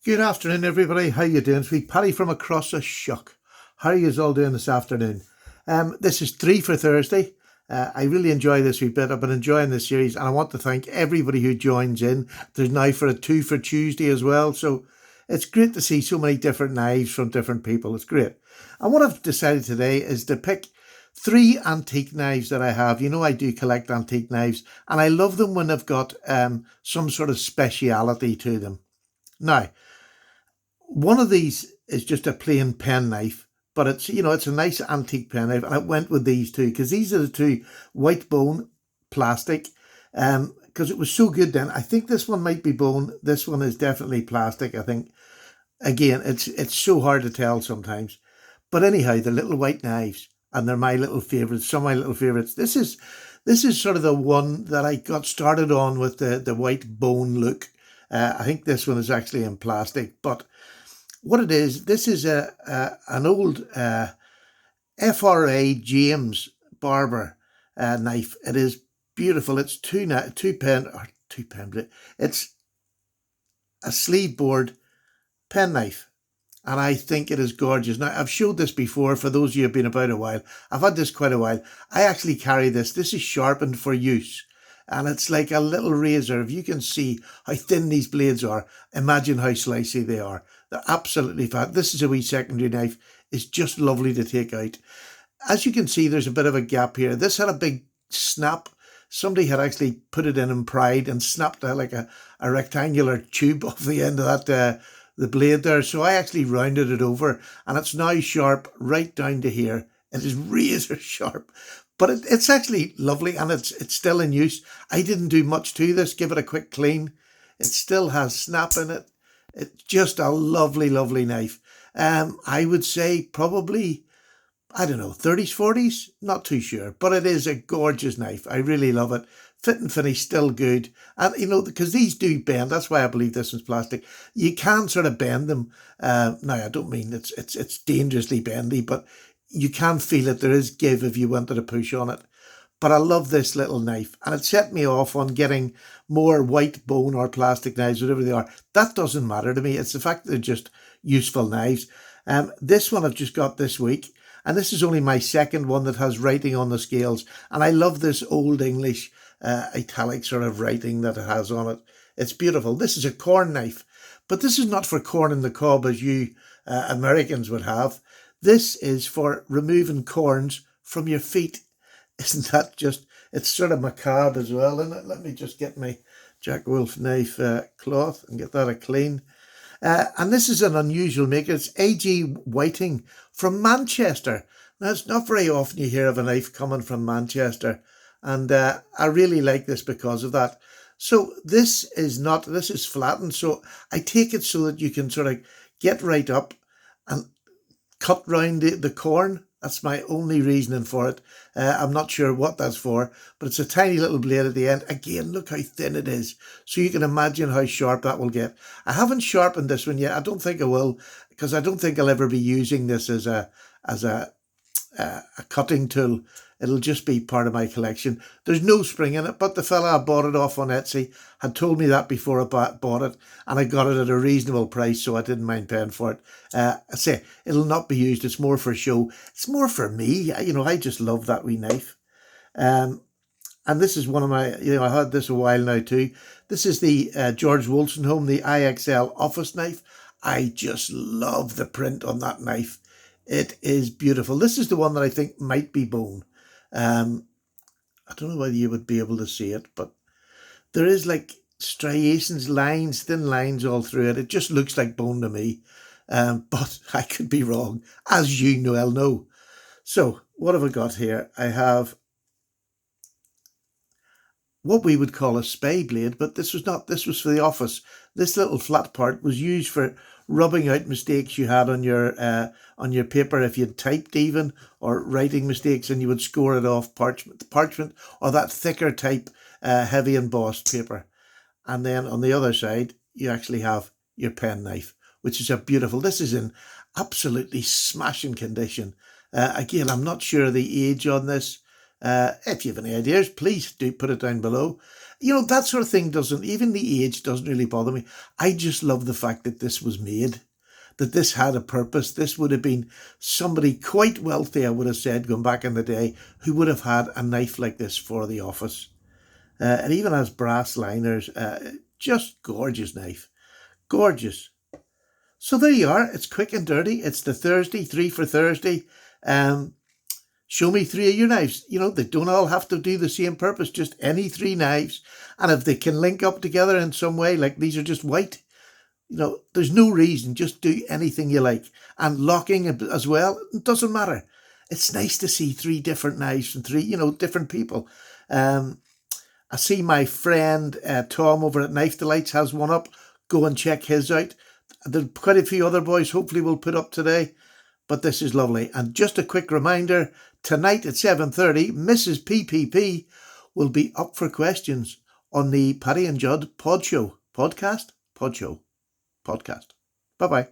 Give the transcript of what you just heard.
Good afternoon, everybody. How you doing? Sweet Paddy from across the shuck. How are you all doing this afternoon? This is three for Thursday. I really enjoy this wee bit. I've been enjoying this series, and I want to thank everybody who joins in. There's now for a two for Tuesday as well, so it's great to see so many different knives from different people. It's great. And what I've decided today is to pick three antique knives that I have. You know, I do collect antique knives, and I love them when they've got some sort of speciality to them. Now, one of these is just a plain penknife, but it's a nice antique penknife, and I went with these two because these are the two white bone plastic. Because it was so good then. I think this one might be bone. This one is definitely plastic. I think again, it's so hard to tell sometimes. But anyhow, the little white knives, and they're my little favorites. Some of my little favorites. This is sort of the one that I got started on with the white bone look. I think this one is actually in plastic, but what it is, this is an old FRA James Barber knife. It is beautiful. It's two pen. It's a sleeve board penknife, and I think it is gorgeous. Now, I've showed this before for those of you who have been about a while. I've had this quite a while. I actually carry this. This is sharpened for use, and it's like a little razor. If you can see how thin these blades are, imagine how slicey they are. They're absolutely fat. This is a wee secondary knife. It's just lovely to take out. As you can see, there's a bit of a gap here. This had a big snap. Somebody had actually put it in pride and snapped like a rectangular tube off the end of that the blade there. So I actually rounded it over, and it's now sharp right down to here. It is razor sharp, but it's actually lovely, and it's still in use. I didn't do much to this. Give it a quick clean. It still has snap in it. It's just a lovely, lovely knife. I would say probably, I don't know, 30s, 40s? Not too sure. But it is a gorgeous knife. I really love it. Fit and finish, still good. And, because these do bend. That's why I believe this one's plastic. You can sort of bend them. Now, I don't mean it's dangerously bendy, but you can feel it. There is give if you wanted to push on it. But I love this little knife, and it set me off on getting more white bone or plastic knives, whatever they are. That doesn't matter to me. It's the fact that they're just useful knives. This one I've just got this week, and this is only my second one that has writing on the scales. And I love this old English italic sort of writing that it has on it. It's beautiful. This is a corn knife, but this is not for corn in the cob as you Americans would have. This is for removing corns from your feet. Isn't that just, it's sort of macabre as well, isn't it? Let me just get my Jack Wolf knife cloth and get that a clean. And this is an unusual maker. It's A.G. Whiting from Manchester. Now, it's not very often you hear of a knife coming from Manchester, and I really like this because of that. So this is flattened, so I take it so that you can sort of get right up and cut round the corn. That's my only reasoning for it. I'm not sure what that's for, but it's a tiny little blade at the end. Again, look how thin it is. So you can imagine how sharp that will get. I haven't sharpened this one yet. I don't think I will, because I don't think I'll ever be using this as a cutting tool. It'll just be part of my collection. There's no spring in it, but the fella I bought it off on Etsy had told me that before I bought it, and I got it at a reasonable price, so I didn't mind paying for it. I say it'll not be used. It's more for show. It's more for me. I just love that wee knife. And this is one of my, I had this a while now too. This is the George Wolstenholme, the IXL office knife. I just love the print on that knife. It is beautiful. This is the one that I think might be bone. I don't know whether you would be able to see it, but there is like striations, lines, thin lines all through it. It just looks like bone to me. But I could be wrong, as you know. So what have I got here? I have what we would call a spay blade, but this was not. This was for the office. This little flat part was used for rubbing out mistakes you had on your paper if you'd typed even, or writing mistakes, and you would score it off parchment or that thicker type heavy embossed paper. And then on the other side, you actually have your pen knife, which is a beautiful. This is in absolutely smashing condition. Again, I'm not sure the age on this. If you have any ideas, please do put it down below. That sort of thing doesn't, even the age doesn't really bother me. I just love the fact that this was made, that this had a purpose. This would have been somebody quite wealthy, I would have said, going back in the day, who would have had a knife like this for the office. It even has brass liners. Just gorgeous knife. Gorgeous. So there you are. It's quick and dirty. It's the Thursday, 3 for Thursday. Show me 3 of your knives. They don't all have to do the same purpose, just any 3 knives. And if they can link up together in some way, like these are just white, there's no reason. Just do anything you like. And locking as well, it doesn't matter. It's nice to see 3 different knives from 3, different people. I see my friend Tom over at Knife Delights has one up. Go and check his out. There's quite a few other boys hopefully we'll put up today. But this is lovely. And just a quick reminder, tonight at 7:30, Mrs. PPP will be up for questions on the Paddy and Judd Pod Show. Podcast? Pod Show. Podcast. Bye-bye.